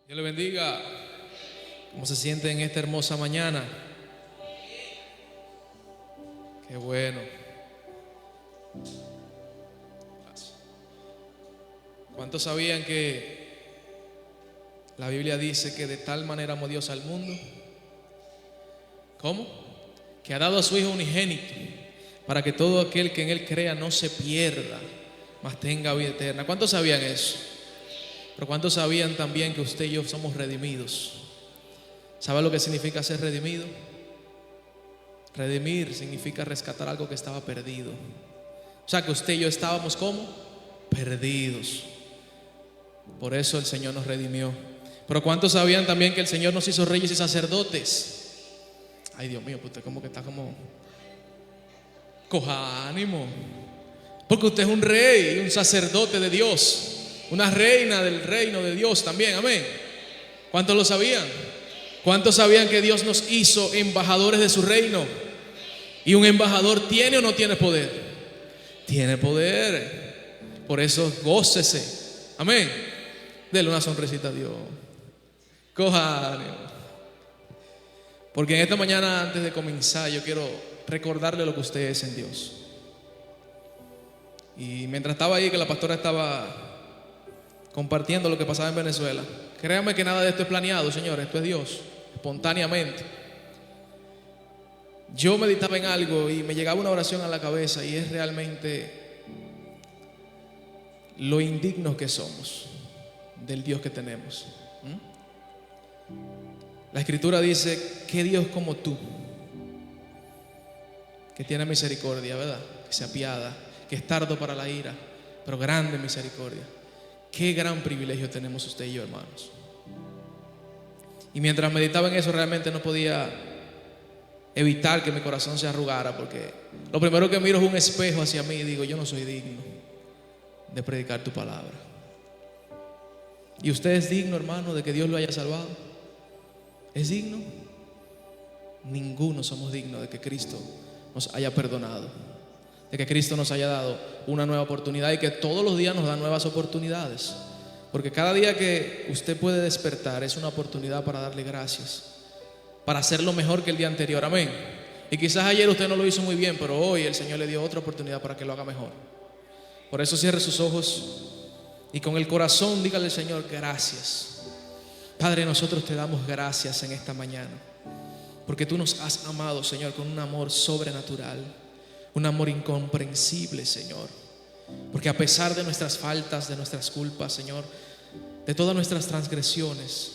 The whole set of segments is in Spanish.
Dios le bendiga. ¿Cómo se siente en esta hermosa mañana? Qué bueno. Gracias. ¿Cuántos sabían que la Biblia dice que de tal manera amó Dios al mundo? ¿Cómo? Que ha dado a su Hijo unigénito para que todo aquel que en Él crea no se pierda, mas tenga vida eterna. ¿Cuántos sabían eso? Pero ¿cuántos sabían también que usted y yo somos redimidos? ¿Sabe lo que significa ser redimido? Redimir significa rescatar algo que estaba perdido. O sea que usted y yo estábamos como perdidos. Por eso el Señor nos redimió. Pero ¿cuántos sabían también que el Señor nos hizo reyes y sacerdotes? Ay, Dios mío, pues usted como que está como... Coja ánimo. Porque usted es un rey y un sacerdote de Dios, una reina del reino de Dios también, amén. ¿Cuántos lo sabían? ¿Cuántos sabían que Dios nos hizo embajadores de su reino? ¿Y un embajador tiene o no tiene poder? Tiene poder. Por eso gócese, amén. Dele una sonrisita a Dios. Coja ánimo. Porque en esta mañana, antes de comenzar, yo quiero recordarle lo que usted es en Dios. Y mientras estaba ahí, que la pastora estaba compartiendo lo que pasaba en Venezuela, créanme que nada de esto es planeado, señores. Esto es Dios, espontáneamente. Yo meditaba en algo y me llegaba una oración a la cabeza, y es realmente lo indignos que somos del Dios que tenemos. La Escritura dice: ¿qué Dios como tú, que tiene misericordia, verdad? Que se apiada, que es tardo para la ira, pero grande misericordia. Qué gran privilegio tenemos usted y yo, hermanos. Y mientras meditaba en eso, realmente no podía evitar que mi corazón se arrugara, porque lo primero que miro es un espejo hacia mí y digo: yo no soy digno de predicar tu palabra. ¿Y usted es digno, hermano, de que Dios lo haya salvado? ¿Es digno? Ninguno somos dignos de que Cristo nos haya perdonado, de que Cristo nos haya dado una nueva oportunidad, y que todos los días nos da nuevas oportunidades. Porque cada día que usted puede despertar es una oportunidad para darle gracias, para hacerlo mejor que el día anterior, amén. Y quizás ayer usted no lo hizo muy bien, pero hoy el Señor le dio otra oportunidad para que lo haga mejor. Por eso cierre sus ojos y con el corazón dígale al Señor: gracias. Padre, nosotros te damos gracias en esta mañana, porque tú nos has amado, Señor, con un amor sobrenatural, un amor incomprensible, Señor. Porque a pesar de nuestras faltas, de nuestras culpas, Señor, de todas nuestras transgresiones,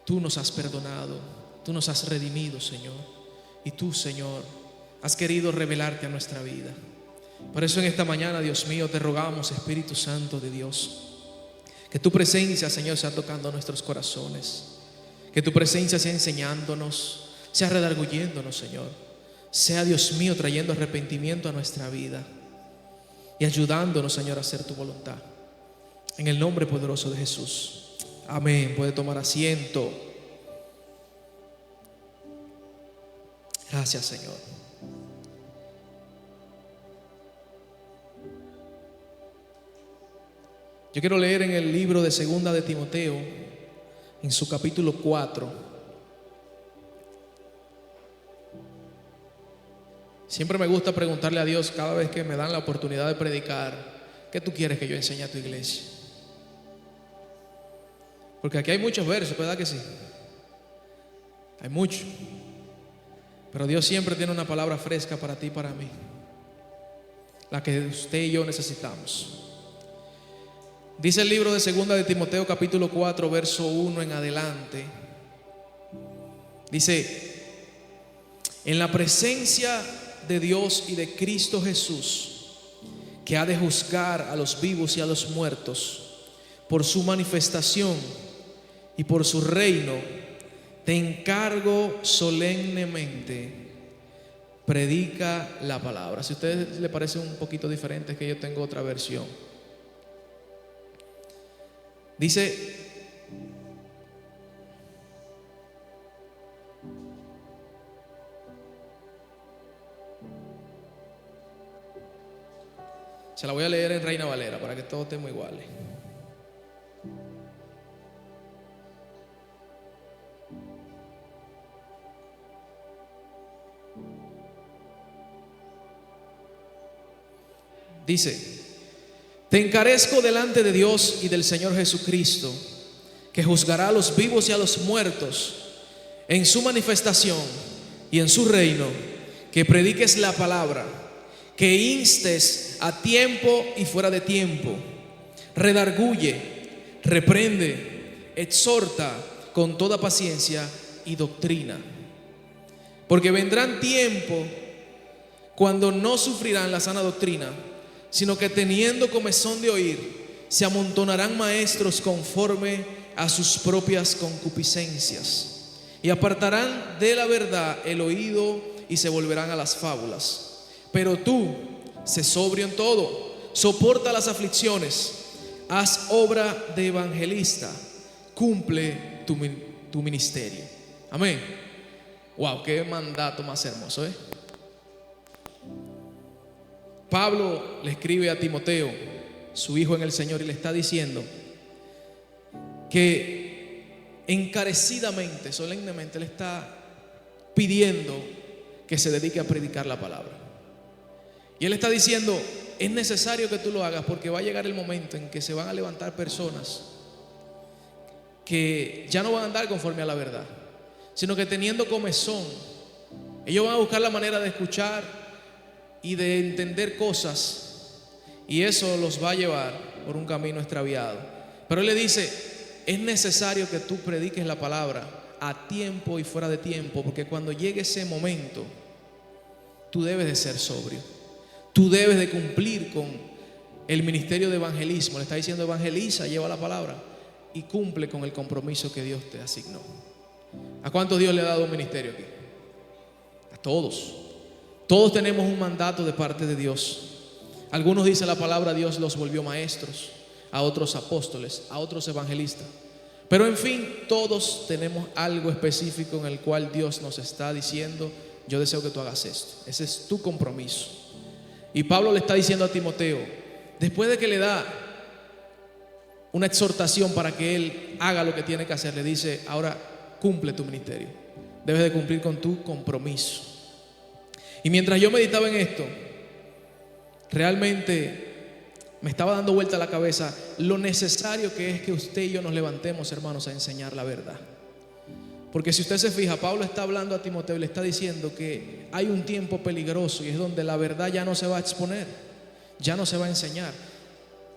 tú nos has perdonado, tú nos has redimido, Señor. Y tú, Señor, has querido revelarte a nuestra vida. Por eso en esta mañana, Dios mío, te rogamos, Espíritu Santo de Dios, que tu presencia, Señor, sea tocando nuestros corazones, que tu presencia sea enseñándonos, sea redarguyéndonos, Señor, sea, Dios mío, trayendo arrepentimiento a nuestra vida y ayudándonos, Señor, a hacer tu voluntad. En el nombre poderoso de Jesús, amén. Puede tomar asiento. Gracias, Señor. Yo quiero leer en el libro de Segunda de Timoteo, en su capítulo 4. Siempre me gusta preguntarle a Dios cada vez que me dan la oportunidad de predicar: ¿qué tú quieres que yo enseñe a tu iglesia? Porque aquí hay muchos versos, ¿verdad que sí? Hay mucho. Pero Dios siempre tiene una palabra fresca para ti y para mí, la que usted y yo necesitamos. Dice el libro de Segunda de Timoteo capítulo 4, verso 1 en adelante. Dice: en la presencia de Dios y de Cristo Jesús, que ha de juzgar a los vivos y a los muertos, por su manifestación y por su reino, te encargo solemnemente, predica la palabra. Si a ustedes les parece un poquito diferente, es que yo tengo otra versión. Dice: se la voy a leer en Reina Valera para que todos estemos iguales. Dice: te encarezco delante de Dios y del Señor Jesucristo, que juzgará a los vivos y a los muertos en su manifestación y en su reino, que prediques la palabra, que instes a tiempo y fuera de tiempo, redarguye, reprende, exhorta con toda paciencia y doctrina. Porque vendrán tiempos cuando no sufrirán la sana doctrina, sino que teniendo comezón de oír, se amontonarán maestros conforme a sus propias concupiscencias, y apartarán de la verdad el oído y se volverán a las fábulas. Pero tú, sé sobrio en todo, soporta las aflicciones, haz obra de evangelista, cumple tu ministerio. Amén. Wow, qué mandato más hermoso, ¿eh? Pablo le escribe a Timoteo, su hijo en el Señor, y le está diciendo que encarecidamente, solemnemente, le está pidiendo que se dedique a predicar la palabra. Y él está diciendo: es necesario que tú lo hagas, porque va a llegar el momento en que se van a levantar personas que ya no van a andar conforme a la verdad, sino que teniendo comezón, ellos van a buscar la manera de escuchar y de entender cosas, y eso los va a llevar por un camino extraviado. Pero él le dice: es necesario que tú prediques la palabra a tiempo y fuera de tiempo, porque cuando llegue ese momento, tú debes de ser sobrio, tú debes de cumplir con el ministerio de evangelismo. Le está diciendo: evangeliza, lleva la palabra y cumple con el compromiso que Dios te asignó. ¿A cuántos Dios le ha dado un ministerio aquí? A todos. Todos tenemos un mandato de parte de Dios. Algunos, dice la palabra, Dios los volvió maestros, a otros apóstoles, a otros evangelistas. Pero en fin, todos tenemos algo específico en el cual Dios nos está diciendo: yo deseo que tú hagas esto. Ese es tu compromiso. Y Pablo le está diciendo a Timoteo, después de que le da una exhortación para que él haga lo que tiene que hacer, le dice: ahora cumple tu ministerio, debes de cumplir con tu compromiso. Y mientras yo meditaba en esto, realmente me estaba dando vuelta a la cabeza lo necesario que es que usted y yo nos levantemos, hermanos, a enseñar la verdad. Porque si usted se fija, Pablo está hablando a Timoteo y le está diciendo que hay un tiempo peligroso, y es donde la verdad ya no se va a exponer, ya no se va a enseñar,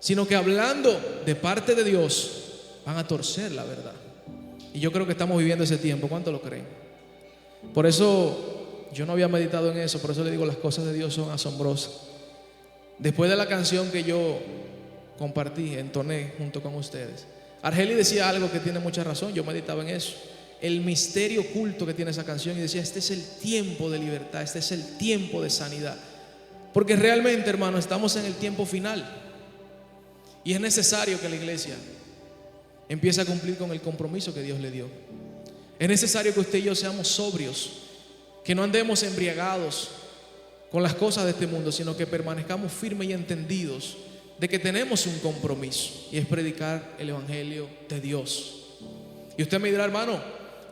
sino que hablando de parte de Dios van a torcer la verdad. Y yo creo que estamos viviendo ese tiempo. ¿Cuánto lo creen? Por eso yo no había meditado en eso, por eso le digo, las cosas de Dios son asombrosas. Después de la canción que yo compartí, entoné junto con ustedes, Argeli decía algo que tiene mucha razón. Yo meditaba en eso, el misterio oculto que tiene esa canción, y decía: este es el tiempo de libertad, este es el tiempo de sanidad. Porque realmente, hermano, estamos en el tiempo final, y es necesario que la iglesia empiece a cumplir con el compromiso que Dios le dio. Es necesario que usted y yo seamos sobrios, que no andemos embriagados con las cosas de este mundo, sino que permanezcamos firmes y entendidos de que tenemos un compromiso, y es predicar el evangelio de Dios. Y usted me dirá: hermano,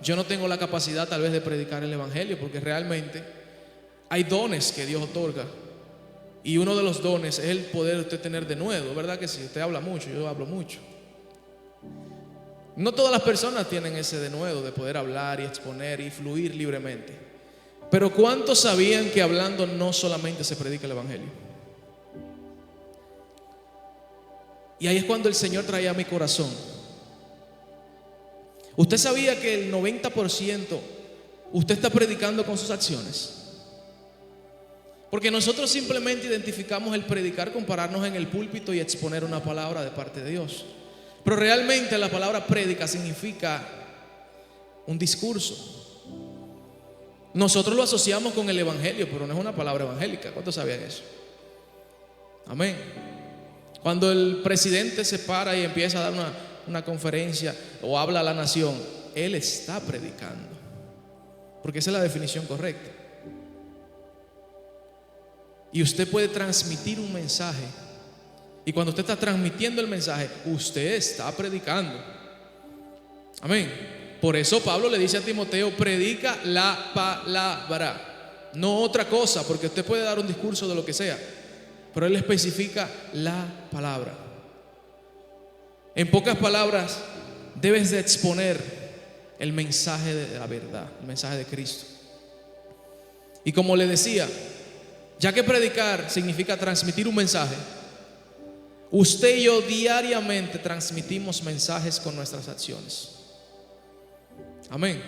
yo no tengo la capacidad tal vez de predicar el evangelio, porque realmente hay dones que Dios otorga, y uno de los dones es el poder de usted tener de nuevo, ¿verdad que sí? Usted habla mucho, yo hablo mucho. No todas las personas tienen ese denuedo de poder hablar y exponer y fluir libremente. Pero ¿cuántos sabían que hablando no solamente se predica el evangelio? Y ahí es cuando el Señor traía a mi corazón: ¿usted sabía que el 90% usted está predicando con sus acciones? Porque nosotros simplemente identificamos el predicar con pararnos en el púlpito y exponer una palabra de parte de Dios. Pero realmente la palabra prédica significa un discurso. Nosotros lo asociamos con el evangelio, pero no es una palabra evangélica. ¿Cuántos sabían eso? Amén. Cuando el presidente se para y empieza a dar una conferencia o habla a la nación, él está predicando, porque esa es la definición correcta. Y usted puede transmitir un mensaje, y cuando usted está transmitiendo el mensaje, usted está predicando. Amén. Por eso Pablo le dice a Timoteo: predica la palabra, no otra cosa, porque usted puede dar un discurso de lo que sea, pero Él especifica la palabra. En pocas palabras, debes de exponer el mensaje de la verdad, el mensaje de Cristo. Y como le decía, ya que predicar significa transmitir un mensaje, usted y yo diariamente transmitimos mensajes con nuestras acciones. Amén.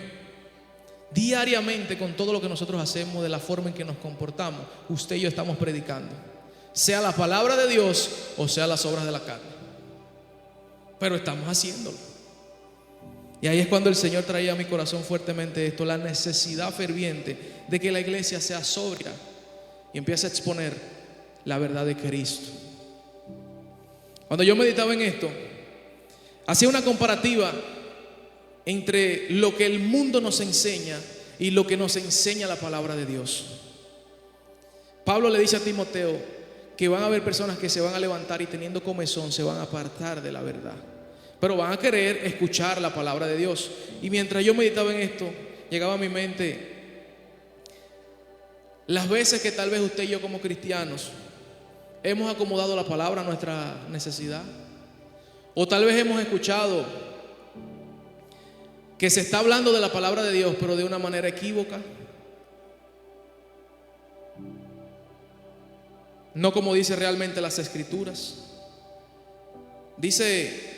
Diariamente, con todo lo que nosotros hacemos, de la forma en que nos comportamos, usted y yo estamos predicando, sea la palabra de Dios o sea las obras de la carne, pero estamos haciéndolo. Y ahí es cuando el Señor traía a mi corazón fuertemente esto, la necesidad ferviente de que la iglesia sea sobria y empiece a exponer la verdad de Cristo. Cuando yo meditaba en esto, hacía una comparativa entre lo que el mundo nos enseña y lo que nos enseña la palabra de Dios. Pablo le dice a Timoteo que van a haber personas que se van a levantar y teniendo comezón se van a apartar de la verdad, pero van a querer escuchar la palabra de Dios. Y mientras yo meditaba en esto, llegaba a mi mente las veces que tal vez usted y yo como cristianos hemos acomodado la palabra a nuestra necesidad, o tal vez hemos escuchado que se está hablando de la palabra de Dios pero de una manera equívoca, no como dice realmente las Escrituras. Dice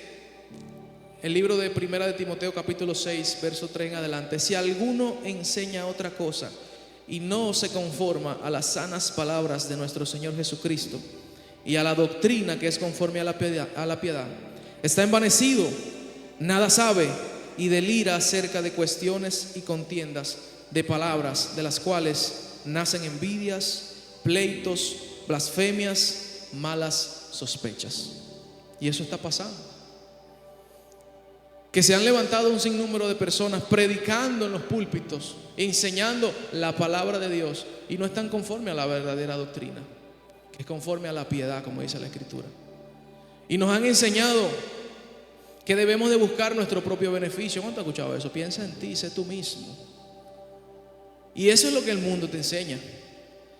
el libro de Primera de Timoteo capítulo 6 verso 3 en adelante: si alguno enseña otra cosa y no se conforma a las sanas palabras de nuestro Señor Jesucristo y a la doctrina que es conforme a la piedad, está envanecido, nada sabe y delira acerca de cuestiones y contiendas de palabras, de las cuales nacen envidias, pleitos, blasfemias, malas sospechas. Y eso está pasando, que se han levantado un sinnúmero de personas predicando en los púlpitos, enseñando la palabra de Dios, y no están conforme a la verdadera doctrina, que es conforme a la piedad, como dice la Escritura. Y nos han enseñado que debemos de buscar nuestro propio beneficio. ¿Cuánto has escuchado eso? Piensa en ti, sé tú mismo. Y eso es lo que el mundo te enseña.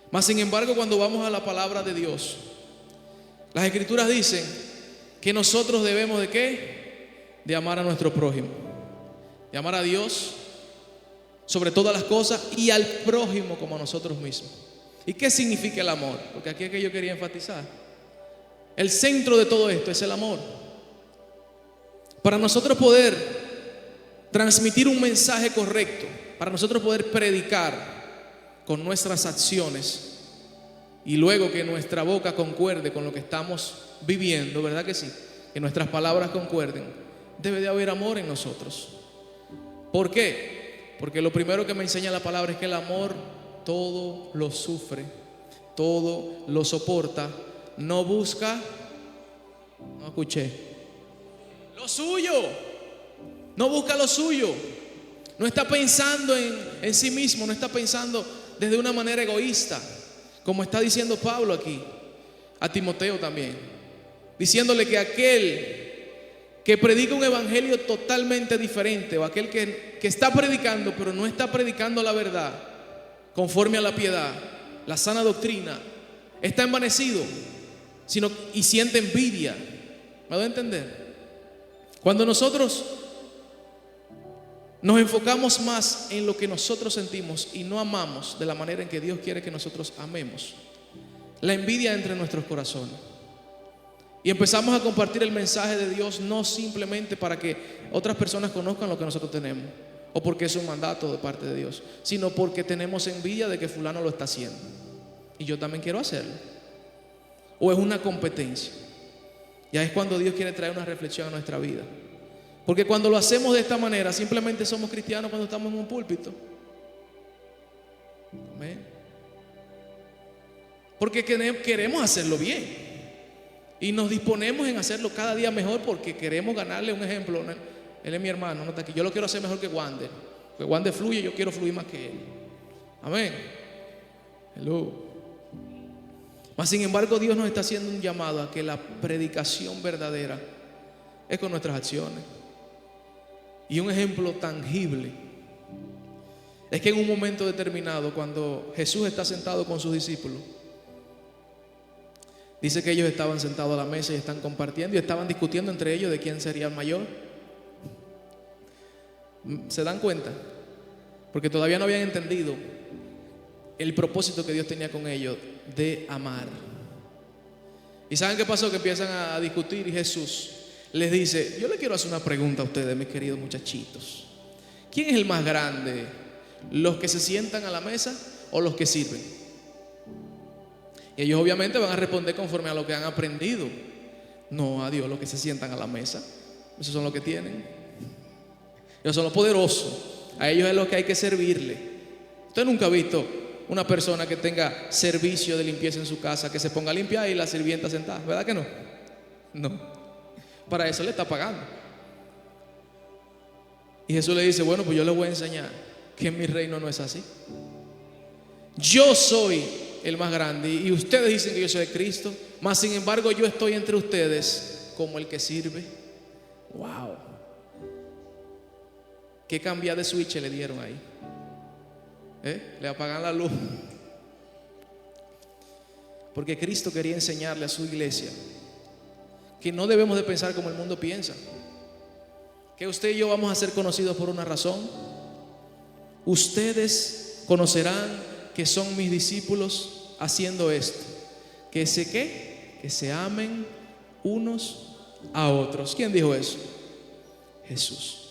Mas sin embargo, cuando vamos a la palabra de Dios, las Escrituras dicen que nosotros debemos de ¿qué? De amar a nuestro prójimo, de amar a Dios sobre todas las cosas y al prójimo como a nosotros mismos. ¿Y qué significa el amor? Porque aquí es que yo quería enfatizar. El centro de todo esto es el amor. Para nosotros poder transmitir un mensaje correcto, para nosotros poder predicar con nuestras acciones y luego que nuestra boca concuerde con lo que estamos viviendo, ¿verdad que sí? Que nuestras palabras concuerden, debe de haber amor en nosotros. ¿Por qué? Porque lo primero que me enseña la palabra es que el amor todo lo sufre, todo lo soporta, no busca, no escuché, lo suyo, no busca lo suyo, no está pensando en sí mismo, no está pensando desde una manera egoísta, como está diciendo Pablo aquí a Timoteo también, diciéndole que aquel que predica un evangelio totalmente diferente, o aquel que está predicando pero no está predicando la verdad conforme a la piedad, la sana doctrina, está envanecido y siente envidia. ¿Me doy a entender? Cuando nosotros nos enfocamos más en lo que nosotros sentimos y no amamos de la manera en que Dios quiere que nosotros amemos, la envidia entra en nuestros corazones y empezamos a compartir el mensaje de Dios, no simplemente para que otras personas conozcan lo que nosotros tenemos o porque es un mandato de parte de Dios, sino porque tenemos envidia de que fulano lo está haciendo y yo también quiero hacerlo, o es una competencia. Ya es cuando Dios quiere traer una reflexión a nuestra vida, porque cuando lo hacemos de esta manera simplemente somos cristianos cuando estamos en un púlpito. Amén. Porque queremos hacerlo bien y nos disponemos en hacerlo cada día mejor, porque queremos ganarle un ejemplo. Él es mi hermano, no está aquí. Yo lo quiero hacer mejor que Wander, porque Wander fluye, yo quiero fluir más que él. Amén. Hello. Mas sin embargo, Dios nos está haciendo un llamado a que la predicación verdadera es con nuestras acciones. Y un ejemplo tangible es que en un momento determinado, cuando Jesús está sentado con sus discípulos, Dice que ellos estaban sentados a la mesa y están compartiendo y estaban discutiendo entre ellos de quién sería el mayor. ¿Se dan cuenta? Porque todavía no habían entendido el propósito que Dios tenía con ellos de amar. ¿Y saben qué pasó? Que empiezan a discutir y Jesús les dice: yo le quiero hacer una pregunta a ustedes, mis queridos muchachitos. ¿Quién es el más grande? ¿Los que se sientan a la mesa o los que sirven? Y ellos obviamente van a responder conforme a lo que han aprendido. No, a Dios, los que se sientan a la mesa. Esos son los que tienen. Ellos son los poderosos. A ellos es lo que hay que servirle. Usted nunca ha visto una persona que tenga servicio de limpieza en su casa, que se ponga a limpiar y la sirvienta sentada, ¿verdad que no? No. Para eso le está pagando. Y Jesús le dice: bueno, pues yo les voy a enseñar que en mi reino no es así. Yo soy el más grande y ustedes dicen que yo soy de Cristo, mas sin embargo yo estoy entre ustedes como el que sirve. Wow. ¿Qué cambia de switch le dieron ahí? Le apagan la luz. Porque Cristo quería enseñarle a su iglesia que no debemos de pensar como el mundo piensa, que usted y yo vamos a ser conocidos por una razón. Ustedes conocerán que son mis discípulos haciendo esto, que se amen unos a otros. ¿Quién dijo eso? Jesús.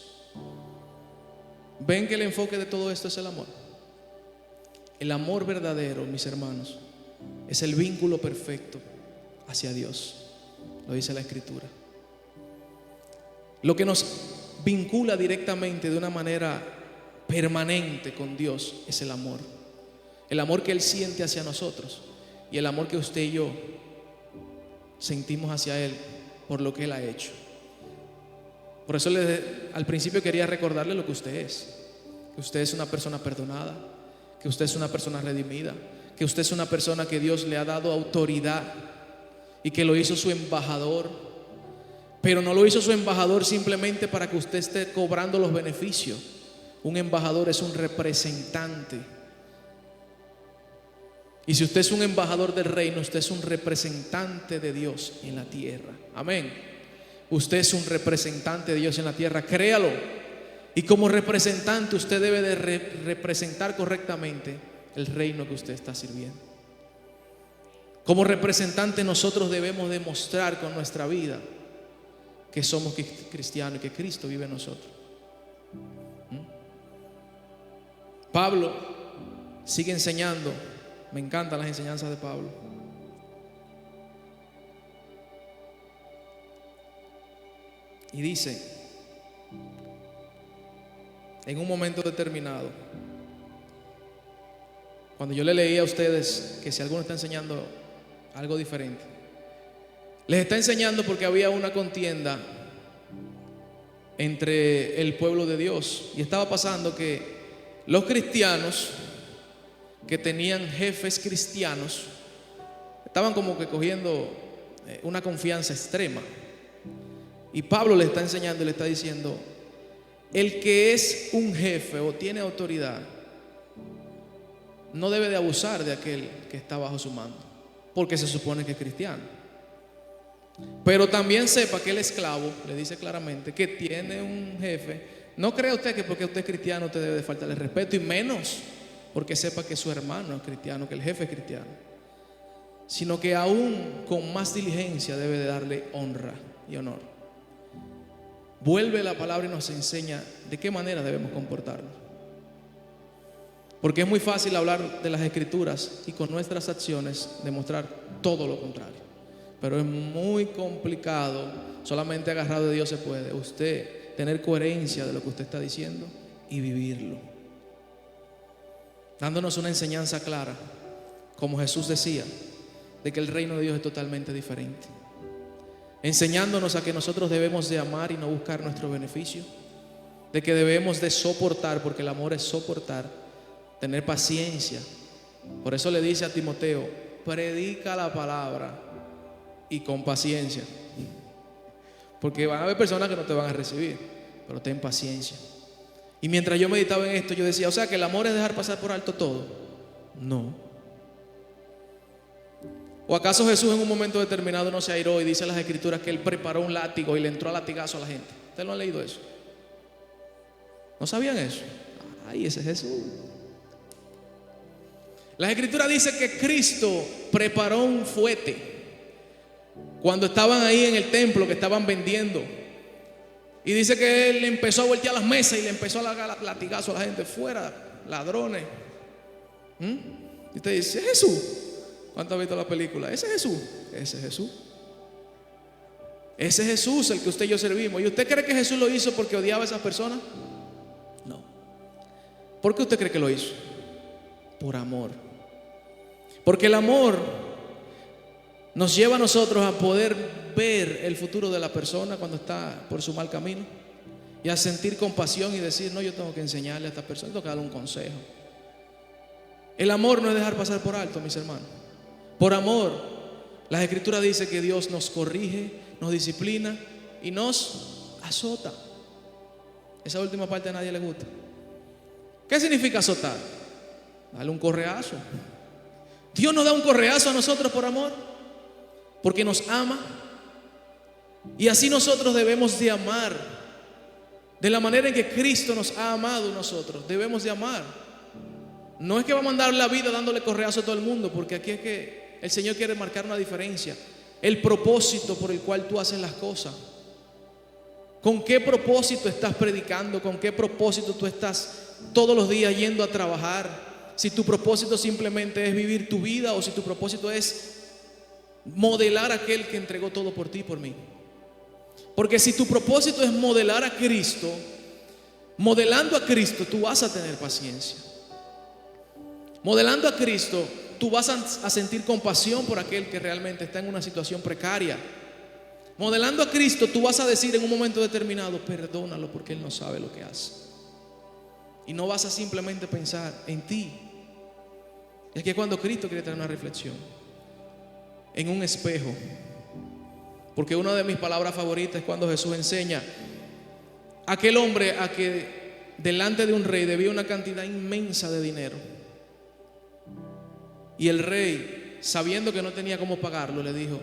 ¿Ven que el enfoque de todo esto es el amor? El amor verdadero, mis hermanos, es el vínculo perfecto hacia Dios. Lo dice la Escritura. Lo que nos vincula directamente de una manera permanente con Dios es el amor. El amor que Él siente hacia nosotros y el amor que usted y yo sentimos hacia Él por lo que Él ha hecho. Por eso al principio quería recordarle lo que usted es. Que usted es una persona perdonada, que usted es una persona redimida, que usted es una persona que Dios le ha dado autoridad y que lo hizo su embajador. Pero no lo hizo su embajador simplemente para que usted esté cobrando los beneficios. Un embajador es un representante. Y si usted es un embajador del reino, usted es un representante de Dios en la tierra. Amén. Usted es un representante de Dios en la tierra, créalo. Y como representante usted debe de representar correctamente el reino que usted está sirviendo. Como representante nosotros debemos demostrar con nuestra vida que somos cristianos y que Cristo vive en nosotros. Pablo sigue enseñando. Me encantan las enseñanzas de Pablo. Y dice, en un momento determinado, cuando yo le leí a ustedes que si alguno está enseñando algo diferente, les está enseñando porque había una contienda entre el pueblo de Dios. Y estaba pasando que los cristianos que tenían jefes cristianos estaban como que cogiendo una confianza extrema. Y Pablo le está enseñando y le está diciendo: el que es un jefe o tiene autoridad no debe de abusar de aquel que está bajo su mando, porque se supone que es cristiano. Pero también sepa que el esclavo, le dice claramente, que tiene un jefe. No crea usted que porque usted es cristiano usted debe de faltarle respeto, y menos porque sepa que su hermano es cristiano, que el jefe es cristiano, sino que aún con más diligencia debe de darle honra y honor. Vuelve la palabra y nos enseña de qué manera debemos comportarnos. Porque es muy fácil hablar de las Escrituras y con nuestras acciones demostrar todo lo contrario. Pero es muy complicado, solamente agarrado de Dios se puede, usted tener coherencia de lo que usted está diciendo y vivirlo. Dándonos una enseñanza clara, como Jesús decía, de que el reino de Dios es totalmente diferente. Enseñándonos a que nosotros debemos de amar y no buscar nuestro beneficio, de que debemos de soportar, porque el amor es soportar, tener paciencia. Por eso le dice a Timoteo: predica la palabra y con paciencia, porque van a haber personas que no te van a recibir, pero ten paciencia. Y mientras yo meditaba en esto, yo decía, o sea que el amor es dejar pasar por alto todo. No. ¿O acaso Jesús en un momento determinado no se airó y dice en las Escrituras que Él preparó un látigo y le entró a latigazo a la gente? ¿Ustedes no han leído eso? ¿No sabían eso? Ay, ese es Jesús. Las Escrituras dicen que Cristo preparó un fuete cuando estaban ahí en el templo, que estaban vendiendo. Y dice que Él empezó a voltear las mesas y le empezó a dar latigazo a la gente. Fuera, ladrones. Y usted dice, ¿es Jesús? ¿Cuánto ha visto la película? ¿Ese es Jesús? Ese es Jesús. Ese es Jesús el que usted y yo servimos. ¿Y usted cree que Jesús lo hizo porque odiaba a esas personas? No. ¿Por qué usted cree que lo hizo? Por amor. Porque el amor nos lleva a nosotros a poder ver el futuro de la persona cuando está por su mal camino y a sentir compasión y decir, no, yo tengo que enseñarle a esta persona, tengo que darle un consejo. El amor no es dejar pasar por alto, mis hermanos. Por amor, las Escrituras dicen que Dios nos corrige, nos disciplina y nos azota. Esa última parte a nadie le gusta. ¿Qué significa azotar? Darle un correazo. Dios nos da un correazo a nosotros por amor, porque nos ama. Y así nosotros debemos de amar, de la manera en que Cristo nos ha amado a nosotros. Debemos de amar. No es que vamos a andar la vida dándole correazo a todo el mundo, porque aquí es que el Señor quiere marcar una diferencia. El propósito por el cual tú haces las cosas. ¿Con qué propósito estás predicando? ¿Con qué propósito tú estás todos los días yendo a trabajar? Si tu propósito simplemente es vivir tu vida, o si tu propósito es modelar a aquel que entregó todo por ti y por mí. Porque si tu propósito es modelar a Cristo, modelando a Cristo, tú vas a tener paciencia. Modelando a Cristo, tú vas a sentir compasión por aquel que realmente está en una situación precaria. Modelando a Cristo, tú vas a decir en un momento determinado, perdónalo porque Él no sabe lo que hace. Y no vas a simplemente pensar en ti. Es que cuando Cristo quiere traer una reflexión, en un espejo, porque una de mis palabras favoritas es cuando Jesús enseña a aquel hombre a que delante de un rey debía una cantidad inmensa de dinero. Y el rey, sabiendo que no tenía cómo pagarlo, le dijo,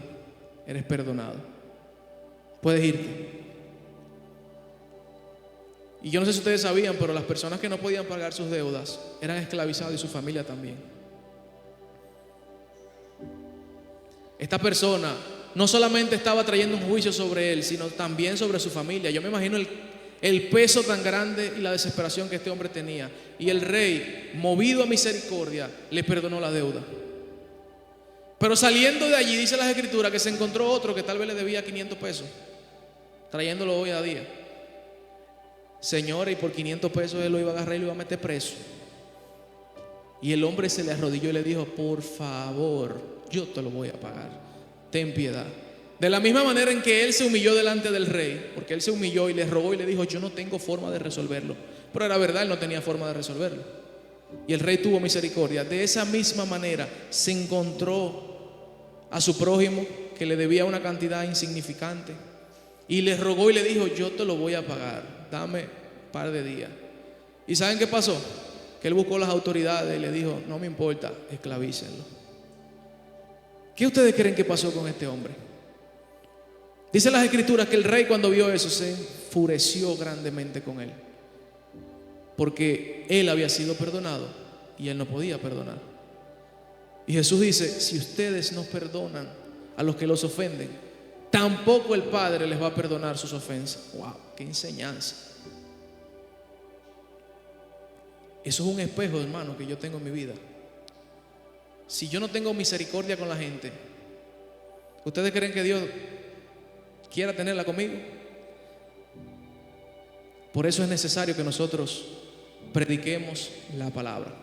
eres perdonado, puedes irte. Y yo no sé si ustedes sabían, pero las personas que no podían pagar sus deudas eran esclavizadas, y su familia también. Esta persona no solamente estaba trayendo un juicio sobre él, sino también sobre su familia. Yo me imagino el peso tan grande y la desesperación que este hombre tenía. Y el rey, movido a misericordia, le perdonó la deuda. Pero saliendo de allí, dice las Escrituras que se encontró otro que tal vez le debía 500 pesos, trayéndolo hoy a día. Señores, y por 500 pesos él lo iba a agarrar y lo iba a meter preso. Y el hombre se le arrodilló y le dijo, por favor, yo te lo voy a pagar, ten piedad. De la misma manera en que él se humilló delante del rey, porque él se humilló y le rogó y le dijo, yo no tengo forma de resolverlo. Pero era verdad, él no tenía forma de resolverlo. Y el rey tuvo misericordia. De esa misma manera se encontró a su prójimo que le debía una cantidad insignificante y le rogó y le dijo, yo te lo voy a pagar, dame un par de días. ¿Y saben qué pasó? Que él buscó las autoridades y le dijo, no me importa, esclavícenlo. ¿Qué ustedes creen que pasó con este hombre? Dice las Escrituras que el rey, cuando vio eso, se enfureció grandemente con él, porque él había sido perdonado y él no podía perdonar. Y Jesús dice, si ustedes no perdonan a los que los ofenden, tampoco el Padre les va a perdonar sus ofensas. ¡Wow! ¡Qué enseñanza! Eso es un espejo, hermano, que yo tengo en mi vida. Si yo no tengo misericordia con la gente, ¿ustedes creen que Dios quiera tenerla conmigo? Por eso es necesario que nosotros prediquemos la palabra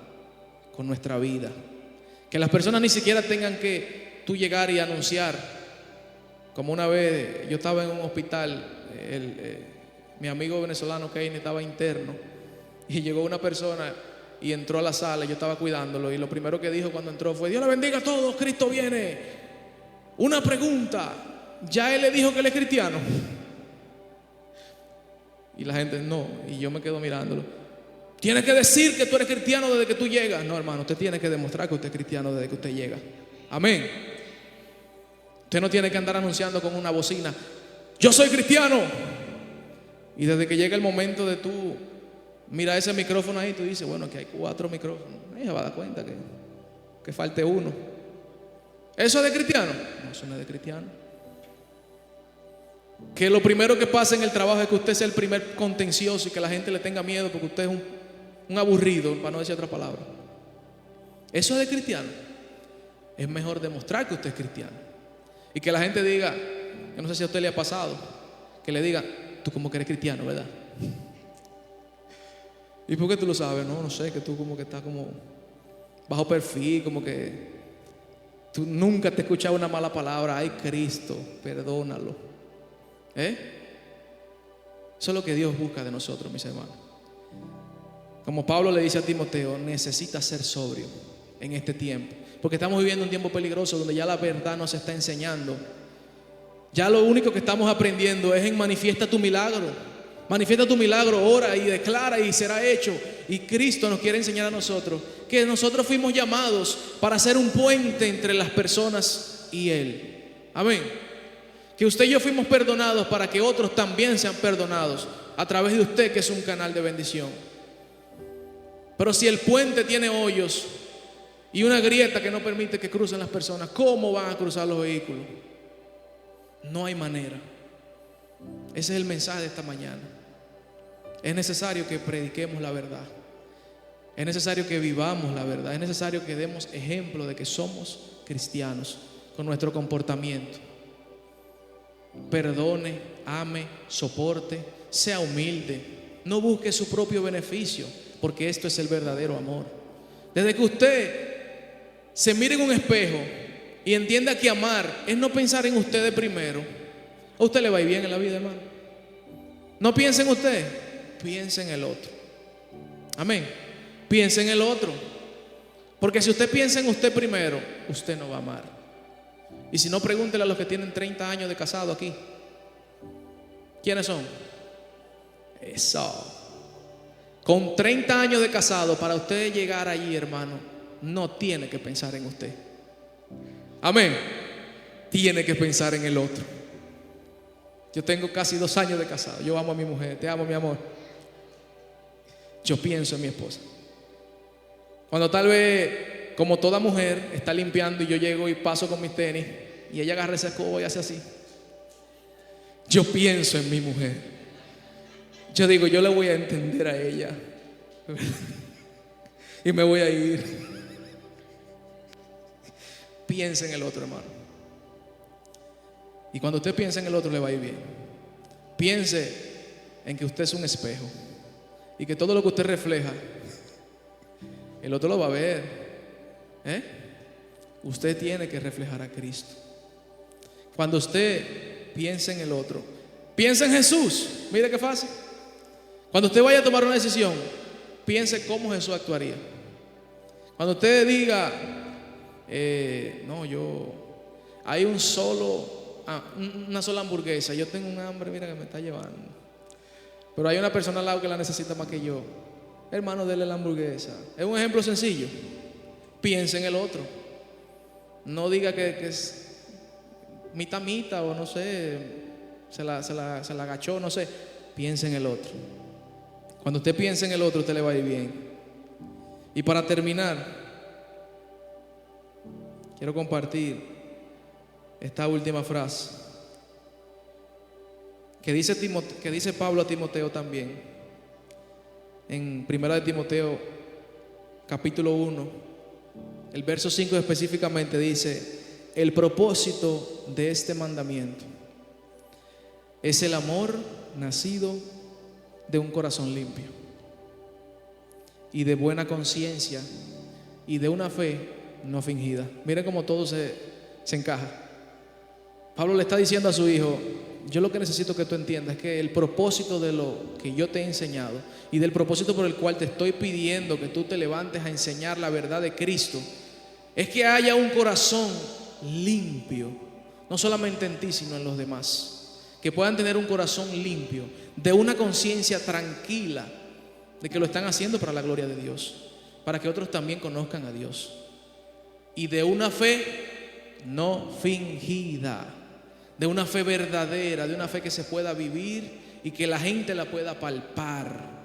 con nuestra vida. Que las personas ni siquiera tengan que tú llegar y anunciar. Como una vez yo estaba en un hospital, mi amigo venezolano Kane estaba interno, y llegó una persona y entró a la sala. Yo estaba cuidándolo y lo primero que dijo cuando entró fue, Dios le bendiga a todos, Cristo viene. Una pregunta, ¿ya él le dijo que él es cristiano? Y la gente no, y yo me quedo mirándolo. Tienes que decir que tú eres cristiano desde que tú llegas. No, hermano, usted tiene que demostrar que usted es cristiano desde que usted llega. Amén. Usted no tiene que andar anunciando con una bocina: yo soy cristiano. Y desde que llega el momento de tú mira ese micrófono ahí, tú dices, bueno, que hay 4 micrófonos. Ahí se va a dar cuenta que falte uno. ¿Eso es de cristiano? No, eso no es de cristiano. Que lo primero que pasa en el trabajo es que usted sea el primer contencioso y que la gente le tenga miedo porque usted es un aburrido, para no decir otra palabra. ¿Eso es de cristiano? Es mejor demostrar que usted es cristiano y que la gente diga, yo no sé si a usted le ha pasado, que le diga, tú como que eres cristiano, ¿verdad? ¿Y por qué tú lo sabes? No sé, que tú como que estás como bajo perfil, como que tú nunca te has escuchado una mala palabra. Ay, Cristo, perdónalo. Eso es lo que Dios busca de nosotros, mis hermanos. Como Pablo le dice a Timoteo, necesitas ser sobrio en este tiempo, porque estamos viviendo un tiempo peligroso donde ya la verdad nos está enseñando. Ya lo único que estamos aprendiendo es en manifiesta tu milagro. Manifiesta tu milagro, ora y declara y será hecho. Y Cristo nos quiere enseñar a nosotros que nosotros fuimos llamados para ser un puente entre las personas y Él. Amén. Que usted y yo fuimos perdonados para que otros también sean perdonados a través de usted, que es un canal de bendición. Pero si el puente tiene hoyos y una grieta que no permite que crucen las personas, ¿cómo van a cruzar los vehículos? No hay manera. Ese es el mensaje de esta mañana. Es necesario que prediquemos la verdad. Es necesario que vivamos la verdad. Es necesario que demos ejemplo de que somos cristianos con nuestro comportamiento. Perdone, ame, soporte, sea humilde. No busque su propio beneficio, porque esto es el verdadero amor. Desde que usted se mire en un espejo y entienda que amar es no pensar en usted de primero, a usted le va a ir bien en la vida, hermano. No piense en usted, piense en el otro. Amén. Piense en el otro, porque si usted piensa en usted primero, usted no va a amar. Y si no, pregúntele a los que tienen 30 años de casado aquí. ¿Quiénes son? Eso. Con 30 años de casado, para usted llegar allí, hermano, no tiene que pensar en usted. Amén. Tiene que pensar en el otro. Yo tengo casi 2 años de casado. Yo amo a mi mujer. Te amo, mi amor. Yo pienso en mi esposa. Cuando tal vez, como toda mujer, está limpiando y yo llego y paso con mis tenis y ella agarra esa escoba y hace así, yo pienso en mi mujer. Yo digo, yo le voy a entender a ella y me voy a ir. Piensa en el otro, hermano. Y cuando usted piensa en el otro, le va a ir bien. Piense en que usted es un espejo y que todo lo que usted refleja, el otro lo va a ver. Usted tiene que reflejar a Cristo. Cuando usted piensa en el otro, piensa en Jesús. Mire qué fácil. Cuando usted vaya a tomar una decisión, piense cómo Jesús actuaría. Cuando usted diga, hay una sola hamburguesa, yo tengo un hambre, mira que me está llevando, pero hay una persona al lado que la necesita más que yo, hermano, dele la hamburguesa. Es un ejemplo sencillo. Piense en el otro. No diga que es mitad o no sé, se la agachó, no sé. Piense en el otro. Cuando usted piensa en el otro, usted le va a ir bien. Y para terminar, quiero compartir esta última frase que dice Pablo a Timoteo también. En 1 de Timoteo capítulo 1, el verso 5 específicamente dice: el propósito de este mandamiento es el amor nacido de un corazón limpio y de buena conciencia y de una fe no fingida. Miren cómo todo se encaja. Pablo le está diciendo a su hijo: yo lo que necesito que tú entiendas es que el propósito de lo que yo te he enseñado y del propósito por el cual te estoy pidiendo que tú te levantes a enseñar la verdad de Cristo es que haya un corazón limpio, no solamente en ti sino en los demás. Que puedan tener un corazón limpio, de una conciencia tranquila de que lo están haciendo para la gloria de Dios, para que otros también conozcan a Dios, y de una fe no fingida, de una fe verdadera, de una fe que se pueda vivir y que la gente la pueda palpar.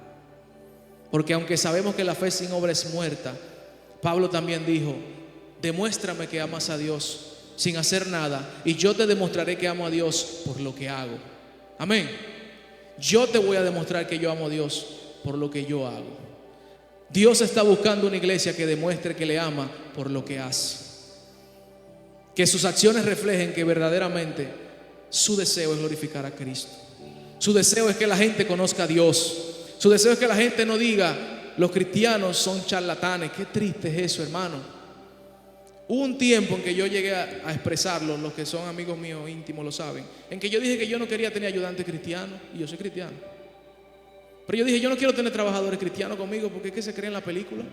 Porque aunque sabemos que la fe sin obra es muerta, Pablo también dijo: demuéstrame que amas a Dios sin hacer nada, y yo te demostraré que amo a Dios por lo que hago. Amén. Yo te voy a demostrar que yo amo a Dios por lo que yo hago. Dios está buscando una iglesia que demuestre que le ama por lo que hace, que sus acciones reflejen que verdaderamente su deseo es glorificar a Cristo. Su deseo es que la gente conozca a Dios. Su deseo es que la gente no diga: los cristianos son charlatanes. Qué triste es eso, hermano. Hubo un tiempo en que yo llegué a expresarlo, los que son amigos míos íntimos lo saben, en que yo dije que yo no quería tener ayudantes cristianos, y yo soy cristiano. Pero yo dije: yo no quiero tener trabajadores cristianos conmigo, porque es que se creen en la película.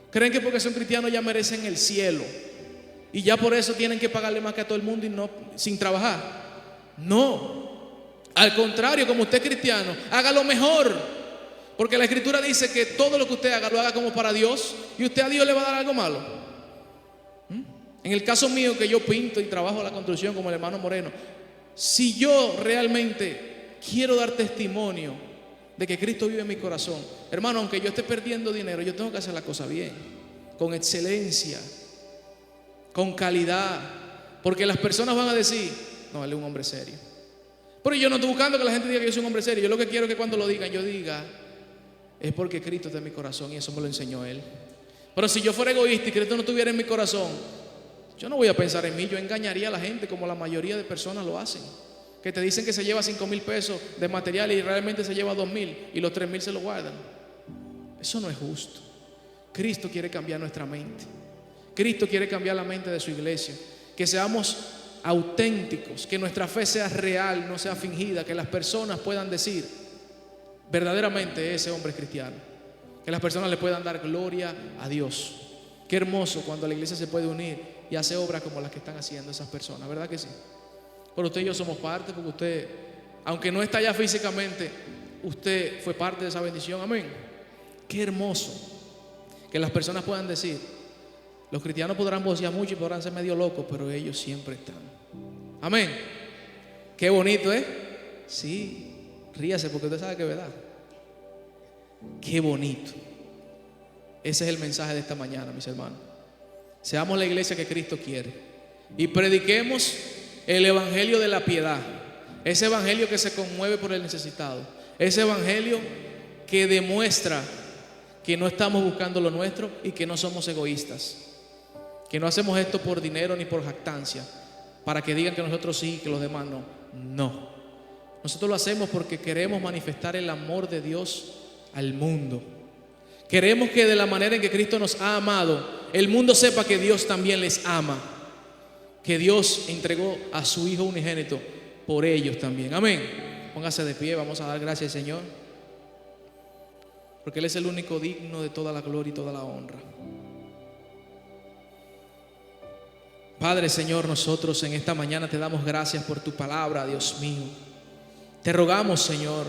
Creen que porque son cristianos ya merecen el cielo, y ya por eso tienen que pagarle más que a todo el mundo y no, sin trabajar. No, al contrario, como usted es cristiano, hágalo mejor, porque la Escritura dice que todo lo que usted haga, lo haga como para Dios, y usted a Dios le va a dar algo malo. En el caso mío, que yo pinto y trabajo la construcción como el hermano Moreno, si yo realmente quiero dar testimonio de que Cristo vive en mi corazón, hermano, aunque yo esté perdiendo dinero, yo tengo que hacer la cosa bien, con excelencia, con calidad, porque las personas van a decir: no, él es un hombre serio. Pero yo no estoy buscando que la gente diga que yo soy un hombre serio. Yo lo que quiero es que cuando lo digan, yo diga: es porque Cristo está en mi corazón, y eso me lo enseñó Él. Pero si yo fuera egoísta y Cristo no estuviera en mi corazón, yo no voy a pensar en mí. Yo engañaría a la gente como la mayoría de personas lo hacen, que te dicen que se lleva 5,000 pesos de material y realmente se lleva 2,000 y los 3,000 se lo guardan. Eso no es justo. Cristo quiere cambiar nuestra mente. Cristo quiere cambiar la mente de su iglesia, que seamos auténticos, que nuestra fe sea real, no sea fingida, que las personas puedan decir: verdaderamente ese hombre es cristiano, que las personas le puedan dar gloria a Dios. Qué hermoso cuando la iglesia se puede unir y hace obras como las que están haciendo esas personas, ¿verdad que sí? Pero usted y yo somos parte, porque usted, aunque no está allá físicamente, usted fue parte de esa bendición. Amén. Qué hermoso que las personas puedan decir: los cristianos podrán vocear mucho y podrán ser medio locos, pero ellos siempre están. Amén. Qué bonito, ¿eh? Sí, ríase porque usted sabe que es verdad. Qué bonito. Ese es el mensaje de esta mañana, mis hermanos. Seamos la iglesia que Cristo quiere y prediquemos el evangelio de la piedad, ese evangelio que se conmueve por el necesitado, ese evangelio que demuestra que no estamos buscando lo nuestro y que no somos egoístas, que no hacemos esto por dinero ni por jactancia, para que digan que nosotros sí y que los demás no. No, nosotros lo hacemos porque queremos manifestar el amor de Dios al mundo. Queremos que de la manera en que Cristo nos ha amado, el mundo sepa que Dios también les ama, que Dios entregó a su Hijo unigénito por ellos también. Amén. Póngase de pie, vamos a dar gracias al Señor, porque Él es el único digno de toda la gloria y toda la honra. Padre, Señor, nosotros en esta mañana te damos gracias por tu palabra, Dios mío. Te rogamos, Señor,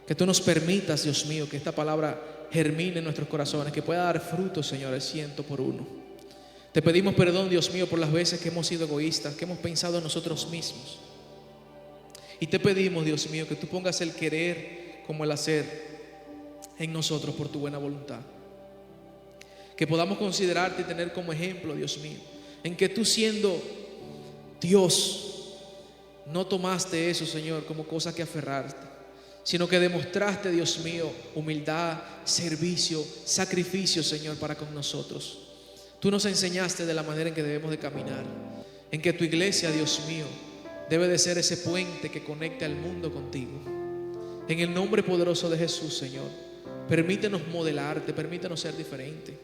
que tú nos permitas, Dios mío, que esta palabra germine en nuestros corazones, que pueda dar fruto, Señor, al 100%. Te pedimos perdón, Dios mío, por las veces que hemos sido egoístas, que hemos pensado en nosotros mismos. Y te pedimos, Dios mío, que tú pongas el querer como el hacer en nosotros por tu buena voluntad. Que podamos considerarte y tener como ejemplo, Dios mío, en que tú, siendo Dios, no tomaste eso, Señor, como cosa que aferrarte, sino que demostraste, Dios mío, humildad, servicio, sacrificio, Señor, para con nosotros. Tú nos enseñaste de la manera en que debemos de caminar, en que tu iglesia, Dios mío, debe de ser ese puente que conecte al mundo contigo. En el nombre poderoso de Jesús, Señor, permítenos modelarte, permítenos ser diferentes.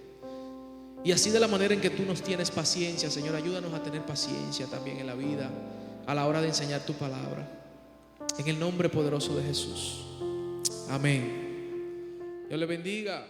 Y así, de la manera en que tú nos tienes paciencia, Señor, ayúdanos a tener paciencia también en la vida a la hora de enseñar tu palabra. En el nombre poderoso de Jesús. Amén. Dios le bendiga.